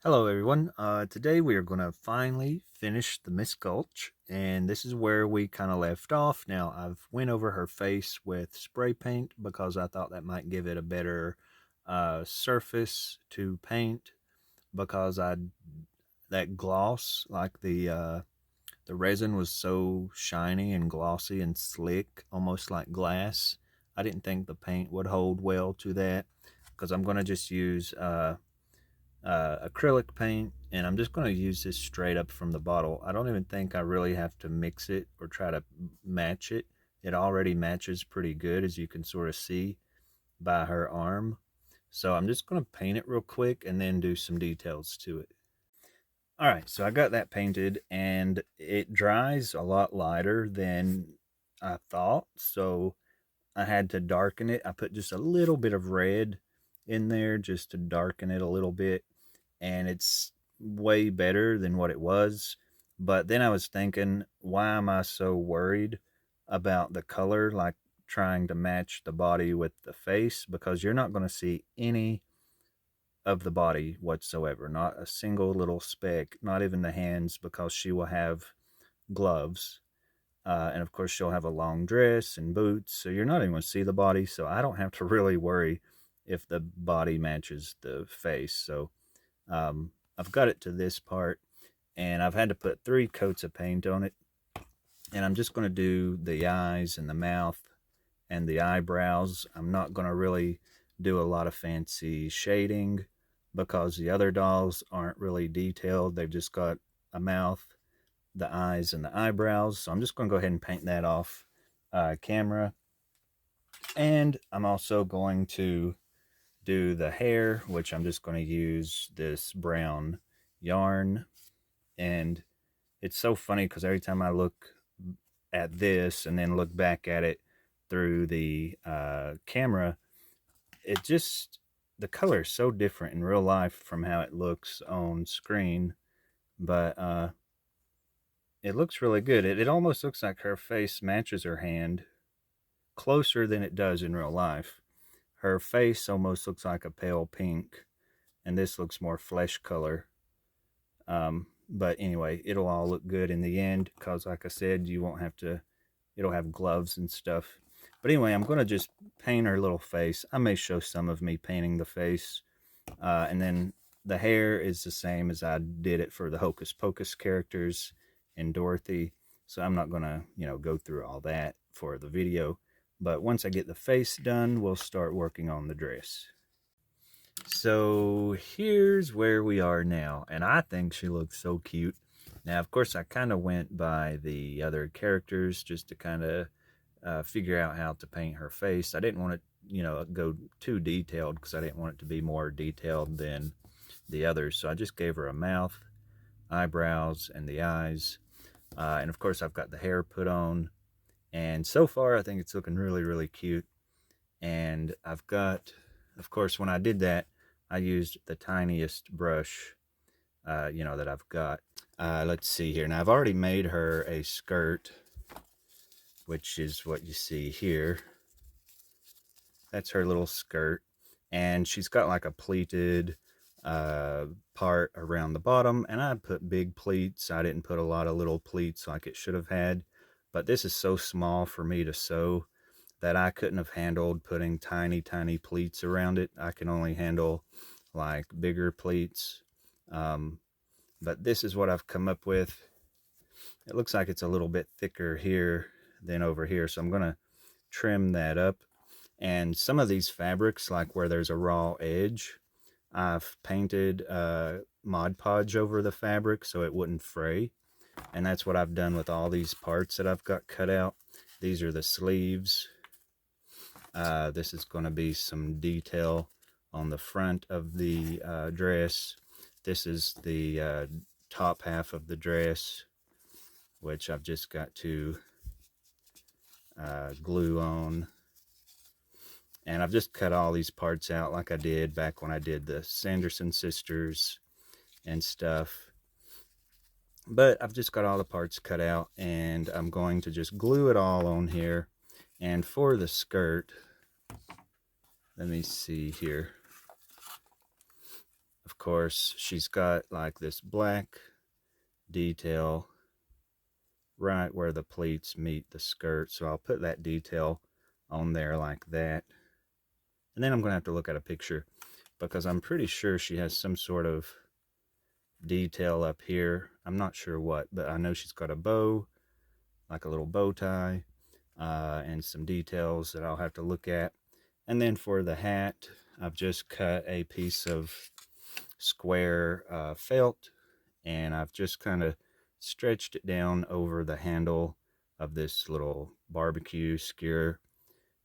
Hello everyone. Today we are going to finally finish the Miss Gulch, and this is where we kind of left off. Now I've went over her face with spray paint because I thought that might give it a better surface to paint because that gloss, like the resin was so shiny and glossy and slick, almost like glass. I didn't think the paint would hold well to that because I'm going to just use acrylic paint, and I'm just going to use this straight up from the bottle. I don't even think I really have to mix it or try to match it. It already matches pretty good, as you can sort of see by her arm. So I'm just going to paint it real quick and then do some details to it. All right, so I got that painted, and it dries a lot lighter than I thought. So I had to darken it. I put just a little bit of red in there just to darken it a little bit, and it's way better than what it was. But then I was thinking, why am I so worried about the color, like trying to match the body with the face? Because you're not going to see any of the body whatsoever, not a single little speck, not even the hands, because she will have gloves. And of course, she'll have a long dress and boots, so you're not even going to see the body. So I don't have to really worry if the body matches the face. So I've got it to this part, and I've had to put 3 coats of paint on it. And I'm just going to do the eyes and the mouth and the eyebrows. I'm not going to really do a lot of fancy shading because the other dolls aren't really detailed. They've just got a mouth, the eyes, and the eyebrows. So I'm just going to go ahead and paint that off camera. And I'm also going to do the hair, which I'm just going to use this brown yarn. And it's so funny because every time I look at this and then look back at it through the camera, it just, the color is so different in real life from how it looks on screen. But it looks really good. It almost looks like her face matches her hand closer than it does in real life. Her face almost looks like a pale pink, and this looks more flesh color. But anyway, it'll all look good in the end because, like I said, you won't have to, it'll have gloves and stuff. But anyway, I'm going to just paint her little face. I may show some of me painting the face. And then the hair is the same as I did it for the Hocus Pocus characters and Dorothy. So I'm not going to, go through all that for the video. But once I get the face done, we'll start working on the dress. So here's where we are now, and I think she looks so cute. Now, of course, I kind of went by the other characters just to kind of figure out how to paint her face. I didn't want to, go too detailed because I didn't want it to be more detailed than the others. So I just gave her a mouth, eyebrows, and the eyes. And of course, I've got the hair put on. And so far, I think it's looking really, really cute. And I've got, of course, when I did that, I used the tiniest brush, that I've got. Let's see here. Now, I've already made her a skirt, which is what you see here. That's her little skirt. And she's got like a pleated part around the bottom. And I put big pleats. I didn't put a lot of little pleats like it should have had. But this is so small for me to sew that I couldn't have handled putting tiny, tiny pleats around it. I can only handle like bigger pleats. But this is what I've come up with. It looks like it's a little bit thicker here than over here. So I'm going to trim that up. And some of these fabrics, like where there's a raw edge, I've painted Mod Podge over the fabric so it wouldn't fray. And that's what I've done with all these parts that I've got cut out. These are the sleeves. This is going to be some detail on the front of the dress. This is the top half of the dress, which I've just got to glue on. And I've just cut all these parts out like I did back when I did the Sanderson sisters and stuff. But I've just got all the parts cut out, and I'm going to just glue it all on here. And for the skirt, let me see here. Of course, she's got like this black detail right where the pleats meet the skirt. So I'll put that detail on there like that. And then I'm going to have to look at a picture because I'm pretty sure she has some sort of detail up here. I'm not sure what, but I know she's got a bow, like a little bow tie, and some details that I'll have to look at. And then for the hat, I've just cut a piece of square felt, and I've just kind of stretched it down over the handle of this little barbecue skewer,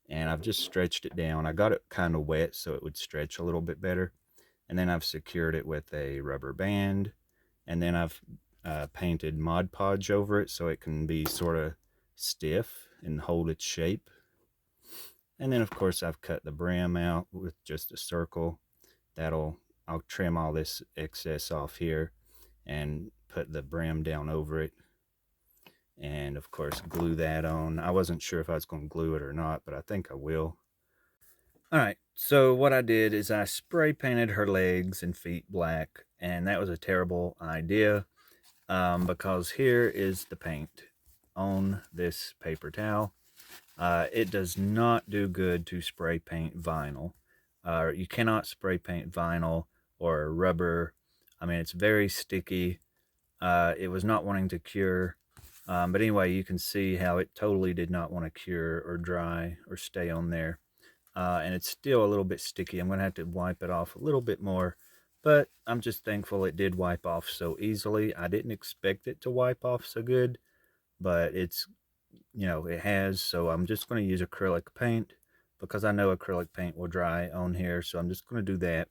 and I've just stretched it down. I got it kind of wet so it would stretch a little bit better, and then I've secured it with a rubber band, and then I've painted Mod Podge over it so it can be sort of stiff and hold its shape. And then of course I've cut the brim out with just a circle. I'll trim all this excess off here and put the brim down over it, and of course glue that on. I wasn't sure if I was going to glue it or not, but I think I will. All right, so what I did is I spray painted her legs and feet black, and that was a terrible idea because here is the paint on this paper towel. It does not do good to spray paint vinyl. You cannot spray paint vinyl or rubber. I mean, it's very sticky. It was not wanting to cure. But anyway, you can see how it totally did not want to cure or dry or stay on there. And it's still a little bit sticky. I'm going to have to wipe it off a little bit more. But I'm just thankful it did wipe off so easily. I didn't expect it to wipe off so good, but it's, it has. So I'm just going to use acrylic paint because I know acrylic paint will dry on here. So I'm just going to do that.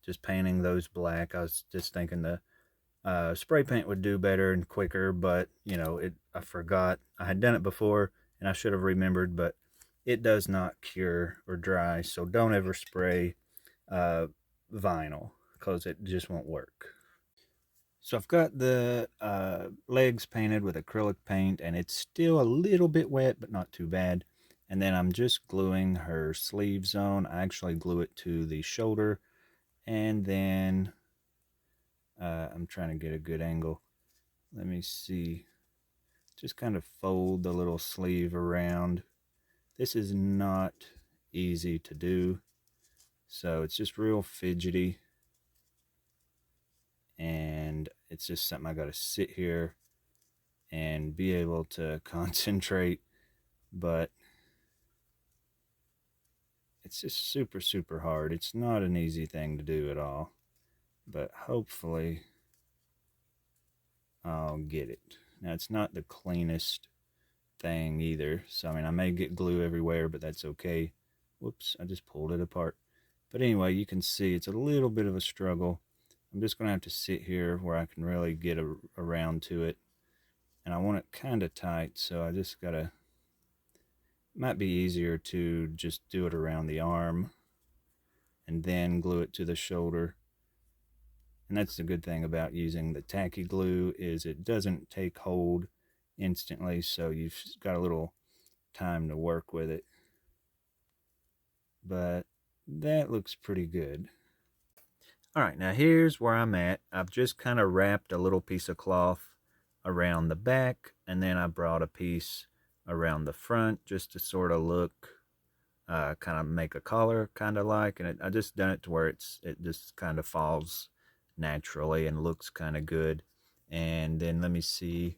Just painting those black. I was just thinking the spray paint would do better and quicker, but I forgot. I had done it before and I should have remembered, but it does not cure or dry. So don't ever spray vinyl because it just won't work. So I've got the legs painted with acrylic paint, and it's still a little bit wet, but not too bad. And then I'm just gluing her sleeves on. I actually glue it to the shoulder, and then I'm trying to get a good angle. Let me see. Just kind of fold the little sleeve around. This is not easy to do, so it's just real fidgety. And it's just something I got to sit here and be able to concentrate, but it's just super, super hard. It's not an easy thing to do at all, but hopefully I'll get it. Now, it's not the cleanest thing either, so I mean, I may get glue everywhere, but that's okay. Whoops, I just pulled it apart. But anyway, you can see it's a little bit of a struggle. I'm just going to have to sit here where I can really get around to it. And I want it kind of tight, so I just got to... Might be easier to just do it around the arm and then glue it to the shoulder. And that's the good thing about using the tacky glue, is it doesn't take hold instantly, so you've got a little time to work with it. But that looks pretty good. All right, now here's where I'm at. I've just kind of wrapped a little piece of cloth around the back, and then I brought a piece around the front just to sort of look, kind of make a collar, kind of like, and I just done it to where it just kind of falls naturally and looks kind of good. And then let me see,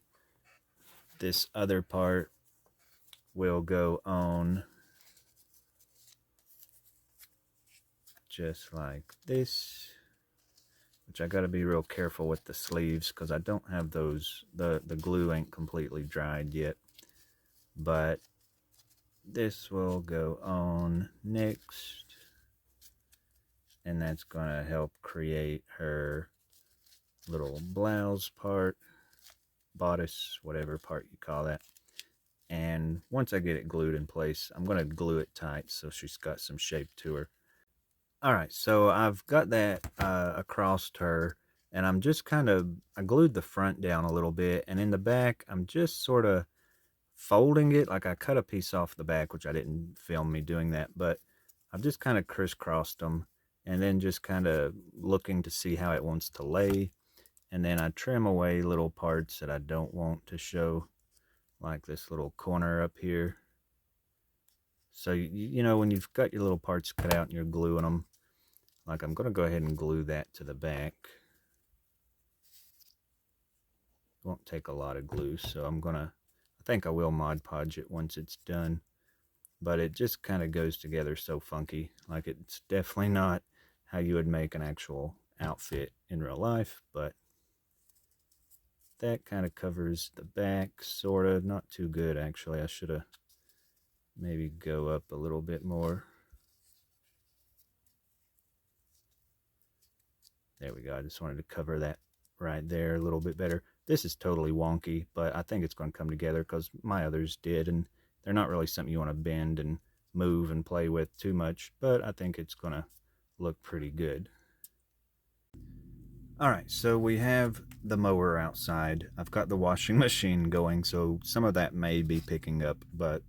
this other part will go on just like this, which I got to be real careful with the sleeves because I don't have those, the glue ain't completely dried yet. But this will go on next, and that's going to help create her little blouse part, bodice, whatever part you call that. And once I get it glued in place, I'm going to glue it tight so she's got some shape to her. All right, so I've got that across her, and I'm just I glued the front down a little bit, and in the back, I'm just sort of folding it. Like I cut a piece off the back, which I didn't film me doing that, but I've just kind of crisscrossed them, and then just kind of looking to see how it wants to lay. And then I trim away little parts that I don't want to show, like this little corner up here. So, you know, when you've got your little parts cut out and you're gluing them, like I'm going to go ahead and glue that to the back. It won't take a lot of glue, so I think I will Mod Podge it once it's done. But it just kind of goes together so funky. Like, it's definitely not how you would make an actual outfit in real life, but that kind of covers the back, sort of. Not too good, actually. I should have maybe go up a little bit more. There we go. I just wanted to cover that right there a little bit better. This is totally wonky, but I think it's going to come together because my others did, and they're not really something you want to bend and move and play with too much, but I think it's going to look pretty good. Alright, so we have the mower outside. I've got the washing machine going, so some of that may be picking up, but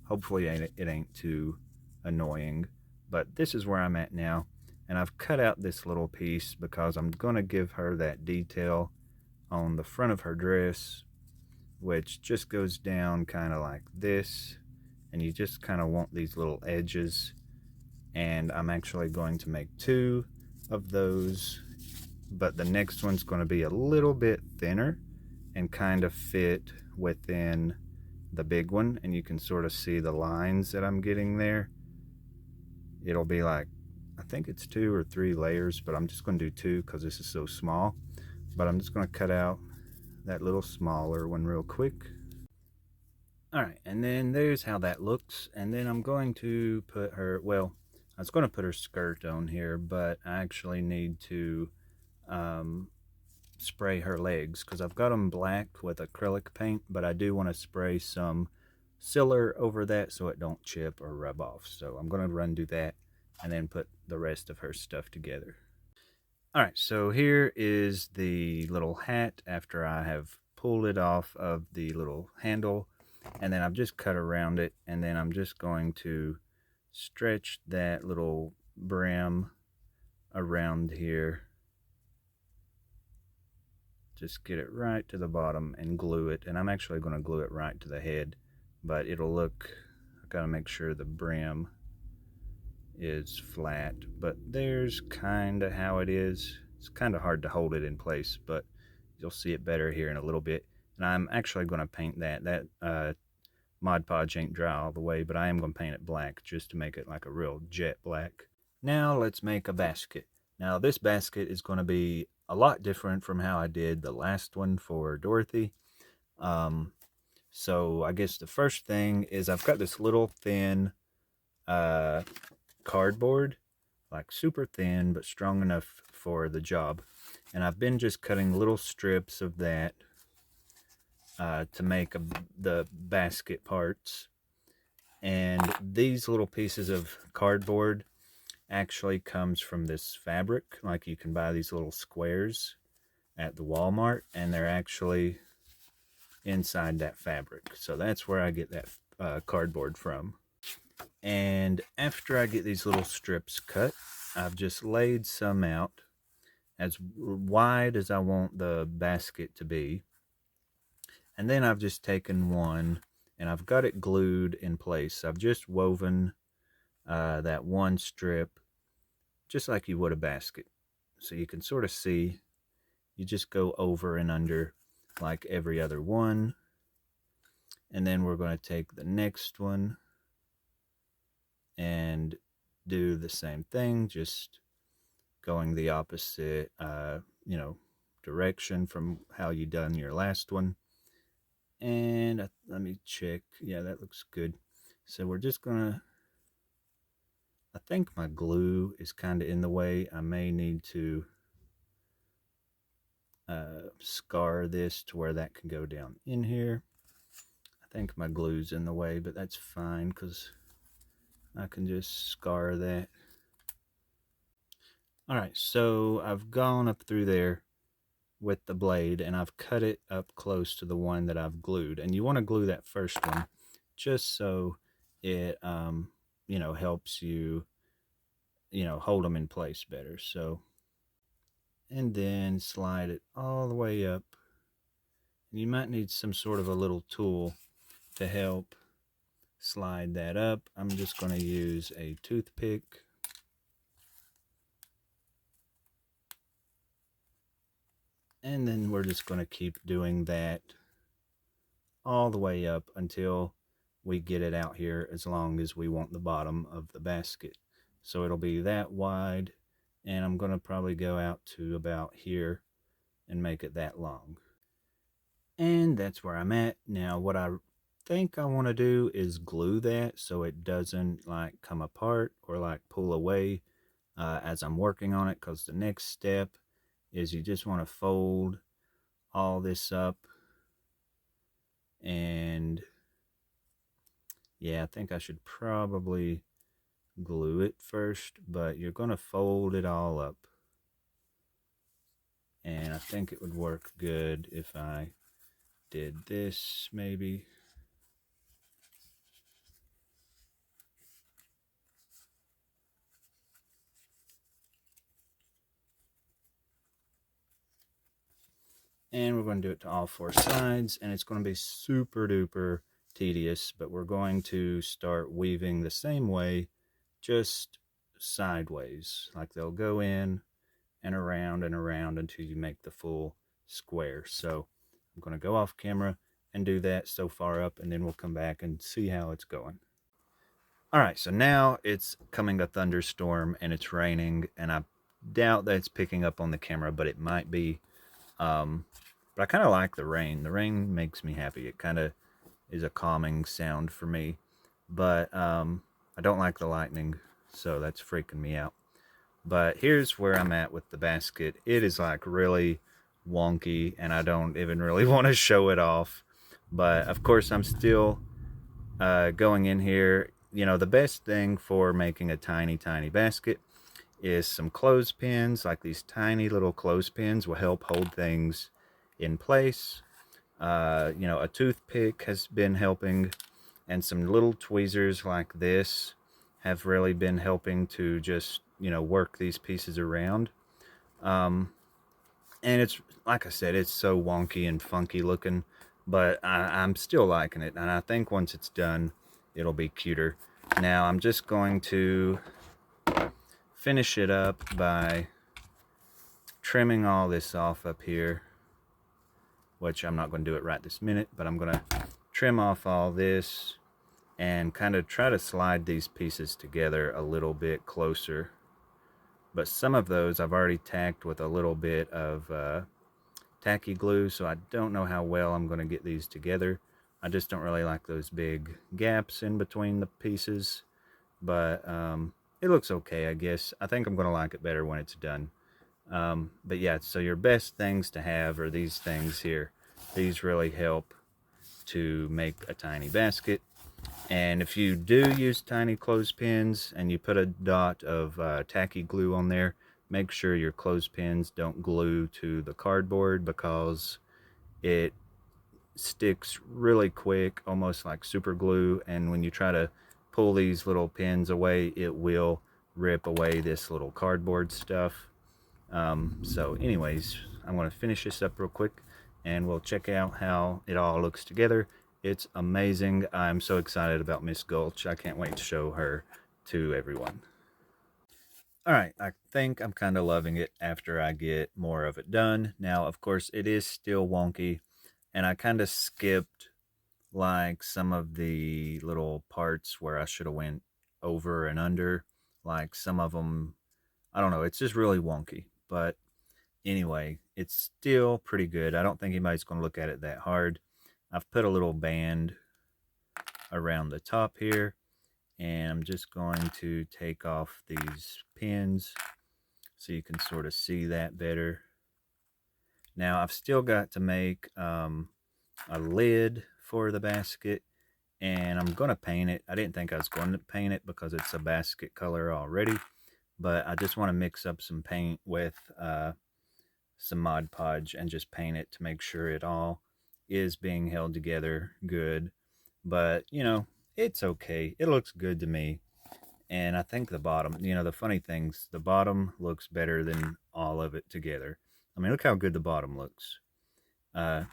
hopefully it ain't too annoying. But this is where I'm at now, and I've cut out this little piece because I'm going to give her that detail on the front of her dress, which just goes down kind of like this, and you just kind of want these little edges. And I'm actually going to make 2 of those, but the next one's going to be a little bit thinner and kind of fit within the big one, and you can sort of see the lines that I'm getting there. It'll be like, I think it's 2 or 3 layers, but I'm just going to do 2 because this is so small. But I'm just going to cut out that little smaller one real quick. Alright, and then there's how that looks. And then I'm going to put her, well, I was going to put her skirt on here, but I actually need to spray her legs because I've got them black with acrylic paint, but I do want to spray some sealer over that so it don't chip or rub off. So I'm going to run do that and then put the rest of her stuff together. Alright, so here is the little hat after I have pulled it off of the little handle, and then I've just cut around it, and then I'm just going to stretch that little brim around here. Just get it right to the bottom and glue it, and I'm actually going to glue it right to the head, but it'll look, I've got to make sure the brim is flat, but there's kind of how it is. It's kind of hard to hold it in place, but you'll see it better here in a little bit. And I'm actually going to paint that Mod Podge ain't dry all the way, but I am going to paint it black just to make it like a real jet black. Now let's make a basket. Now this basket is going to be a lot different from how I did the last one for Dorothy. So I guess the first thing is I've got this little thin cardboard, like super thin but strong enough for the job, and I've been just cutting little strips of that to make the basket parts. And these little pieces of cardboard actually comes from this fabric. Like, you can buy these little squares at the Walmart, and they're actually inside that fabric. So that's where I get that cardboard from. And after I get these little strips cut, I've just laid some out as wide as I want the basket to be. And then I've just taken one and I've got it glued in place. I've just woven that one strip just like you would a basket. So you can sort of see, you just go over and under like every other one. And then we're going to take the next one and do the same thing, just going the opposite, direction from how you done your last one. And let me check. Yeah, that looks good. So we're just gonna, I think my glue is kind of in the way. I may need to scar this to where that can go down in here. I think my glue's in the way, but that's fine because I can just scar that. Alright, so I've gone up through there with the blade and I've cut it up close to the one that I've glued. And you want to glue that first one just so it, helps you, hold them in place better. So, and then slide it all the way up. You might need some sort of a little tool to help slide that up. I'm just going to use a toothpick. And then we're just going to keep doing that all the way up until we get it out here, as long as we want the bottom of the basket. So it'll be that wide, and I'm going to probably go out to about here and make it that long. And that's where I'm at. Now what I think I want to do is glue that so it doesn't like come apart or like pull away as I'm working on it, because the next step is you just want to fold all this up. And yeah, I think I should probably glue it first, but you're going to fold it all up. And I think it would work good if I did this maybe. And we're going to do it to all four sides, and it's going to be super duper tedious, but we're going to start weaving the same way, just sideways. Like they'll go in and around until you make the full square. So I'm going to go off camera and do that so far up, and then we'll come back and see how it's going. All right, so now it's coming a thunderstorm and it's raining, and I doubt that it's picking up on the camera, but it might be. But I kind of like the rain. The rain makes me happy. It kind of is a calming sound for me. But I don't like the lightning, so that's freaking me out. But here's where I'm at with the basket. It is like really wonky, and I don't even really want to show it off. But of course, I'm still going in here. The best thing for making a tiny basket is some clothespins. Like these tiny little clothespins will help hold things in place. A toothpick has been helping, and some little tweezers like this have really been helping to just work these pieces around. And it's, like I said, it's so wonky and funky looking, but I'm still liking it, and I think once it's done it'll be cuter. Now I'm just going to finish it up by trimming all this off up here, which I'm not going to do it right this minute, but I'm going to trim off all this and kind of try to slide these pieces together a little bit closer. But some of those I've already tacked with a little bit of tacky glue, so I don't know how well I'm going to get these together. I just don't really like those big gaps in between the pieces, but it looks okay, I guess. I think I'm going to like it better when it's done. But yeah, so your best things to have are these things here. These really help to make a tiny basket. And if you do use tiny clothespins and you put a dot of tacky glue on there, make sure your clothespins don't glue to the cardboard, because it sticks really quick, almost like super glue, and when you try to pull these little pins away, it will rip away this little cardboard stuff. So anyways, I'm going to finish this up real quick, and we'll check out how it all looks together. It's amazing. I'm so excited about Miss Gulch. I can't wait to show her to everyone. Alright, I think I'm kind of loving it after I get more of it done. Now, of course, it is still wonky, and I kind of skipped like some of the little parts where I should have went over and under. Like some of them, I don't know, it's just really wonky. But anyway, it's still pretty good. I don't think anybody's going to look at it that hard. I've put a little band around the top here, and I'm just going to take off these pins so you can sort of see that better. Now I've still got to make a lid for the basket, and I'm going to paint it. I didn't think I was going to paint it because it's a basket color already, but I just want to mix up some paint with some Mod Podge and just paint it to make sure it all is being held together good. But it's okay. It looks good to me. And I think the bottom, the funny things, the bottom looks better than all of it together. I mean, look how good the bottom looks. Uh,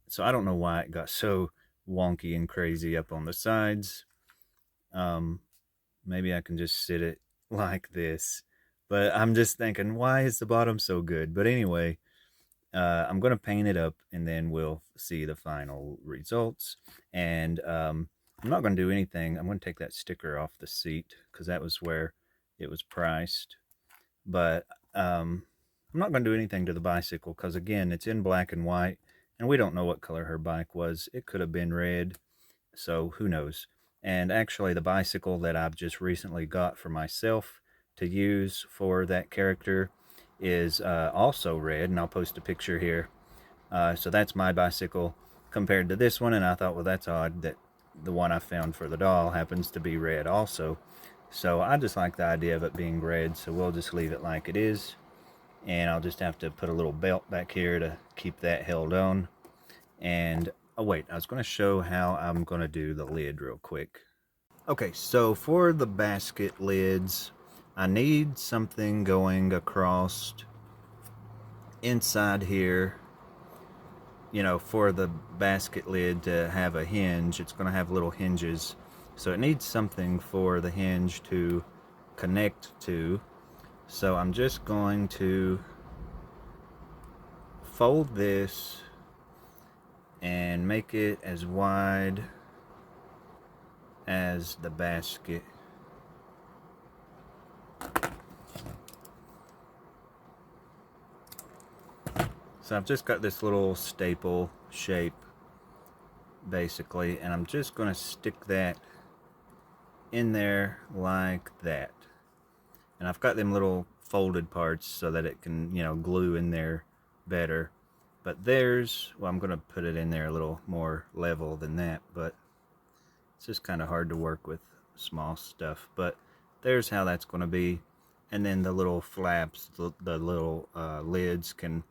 so I don't know why it got so wonky and crazy up on the sides. Um, Maybe I can just sit it like this. But I'm just thinking, why is the bottom so good? But anyway, I'm going to paint it up and then we'll see the final results. And I'm not going to do anything. I'm going to take that sticker off the seat because that was where it was priced. But I'm not going to do anything to the bicycle because, again, it's in black and white. And we don't know what color her bike was. It could have been red. So who knows? And actually, the bicycle that I've just recently got for myself to use for that character is also red, and I'll post a picture here. So that's my bicycle compared to this one, and I thought, well, that's odd that the one I found for the doll happens to be red also. So I just like the idea of it being red, so we'll just leave it like it is. And I'll just have to put a little belt back here to keep that held on. And oh wait, I was going to show how I'm going to do the lid real quick. Okay, so for the basket lids, I need something going across inside here. For the basket lid to have a hinge, it's going to have little hinges. So it needs something for the hinge to connect to. So I'm just going to fold this and make it as wide as the basket. So I've just got this little staple shape basically, and I'm just going to stick that in there like that. And I've got them little folded parts so that it can, glue in there better. But well, I'm going to put it in there a little more level than that, but it's just kind of hard to work with small stuff. But there's how that's going to be. And then the little flaps, the little lids can,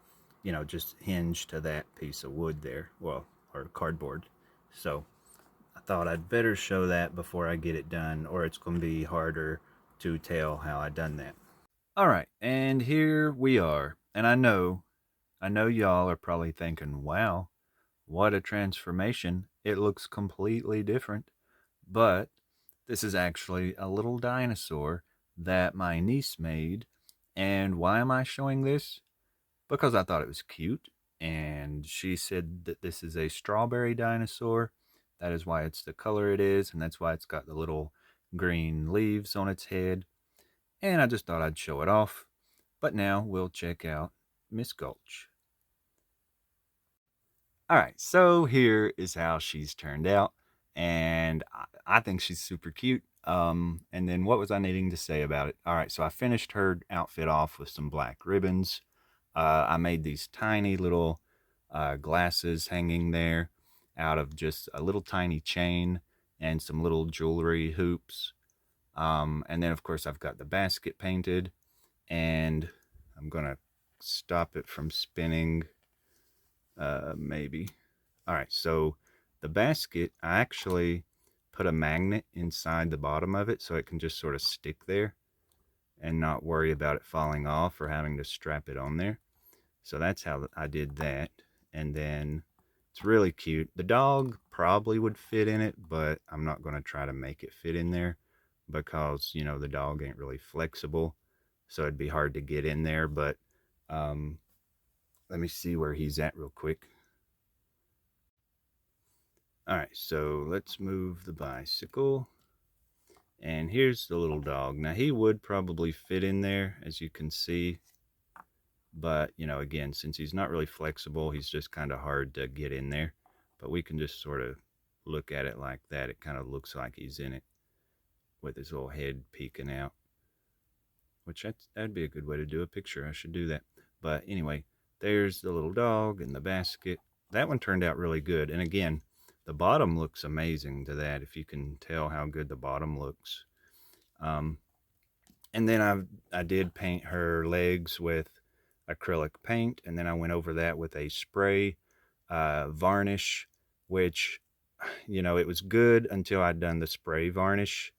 just hinge to that piece of wood there, well, or cardboard. So I thought I'd better show that before I get it done, or it's going to be harder to tell how I done that. All right, and here we are. And I know y'all are probably thinking, wow, what a transformation. It looks completely different. But this is actually a little dinosaur that my niece made. And why am I showing this? Because I thought it was cute. And she said that this is a strawberry dinosaur. That is why it's the color it is. And that's why it's got the little green leaves on its head. And I just thought I'd show it off. But now we'll check out Miss Gulch. All right, so here is how she's turned out, and I think she's super cute. And then what was I needing to say about it? All right, so I finished her outfit off with some black ribbons. I made these tiny little glasses hanging there out of just a little tiny chain and some little jewelry hoops. And then, of course, I've got the basket painted, and I'm gonna stop it from spinning. Maybe. All right, so the basket, I actually put a magnet inside the bottom of it so it can just sort of stick there and not worry about it falling off or having to strap it on there. So that's how I did that. And then it's really cute. The dog probably would fit in it, but I'm not going to try to make it fit in there because, the dog ain't really flexible. So it'd be hard to get in there, but let me see where he's at real quick. All right, so let's move the bicycle. And here's the little dog. Now, he would probably fit in there, as you can see. But, again, since he's not really flexible, he's just kind of hard to get in there. But we can just sort of look at it like that. It kind of looks like he's in it with his little head peeking out. Which that'd be a good way to do a picture. I should do that. But anyway, there's the little dog in the basket. That one turned out really good. And again, the bottom looks amazing to that, if you can tell how good the bottom looks. And then I did paint her legs with acrylic paint, and then I went over that with a spray varnish, which, it was good until I'd done the spray varnish.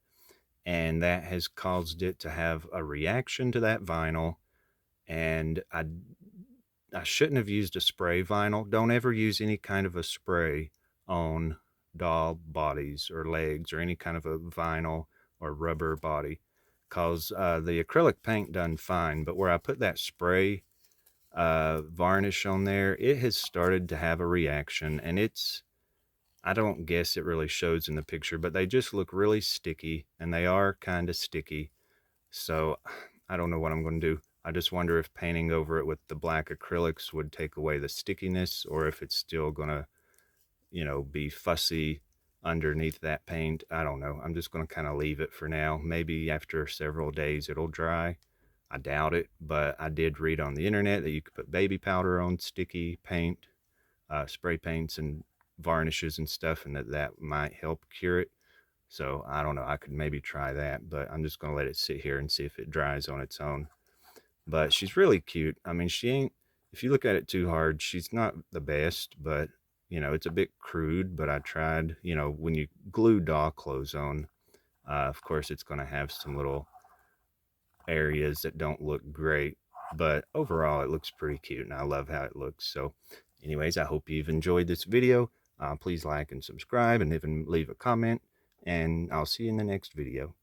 and that has caused it to have a reaction to that vinyl. And I shouldn't have used a spray vinyl. Don't ever use any kind of a spray on doll bodies or legs or any kind of a vinyl or rubber body, because the acrylic paint done fine, but where I put that spray varnish on there, it has started to have a reaction, and I don't guess it really shows in the picture, but they just look really sticky, and they are kind of sticky. So I don't know what I'm going to do. I just wonder if painting over it with the black acrylics would take away the stickiness, or if it's still going to, be fussy underneath that paint. I don't know. I'm just going to kind of leave it for now. Maybe after several days it'll dry. I doubt it, but I did read on the internet that you could put baby powder on sticky paint, spray paints and varnishes and stuff, and that might help cure it. So I don't know. I could maybe try that, but I'm just going to let it sit here and see if it dries on its own. But she's really cute. I mean, she ain't, if you look at it too hard, she's not the best, but it's a bit crude. But I tried, when you glue doll clothes on, of course, it's going to have some little areas that don't look great. But overall, it looks pretty cute, and I love how it looks. So, anyways, I hope you've enjoyed this video. Please like and subscribe, and even leave a comment. And I'll see you in the next video.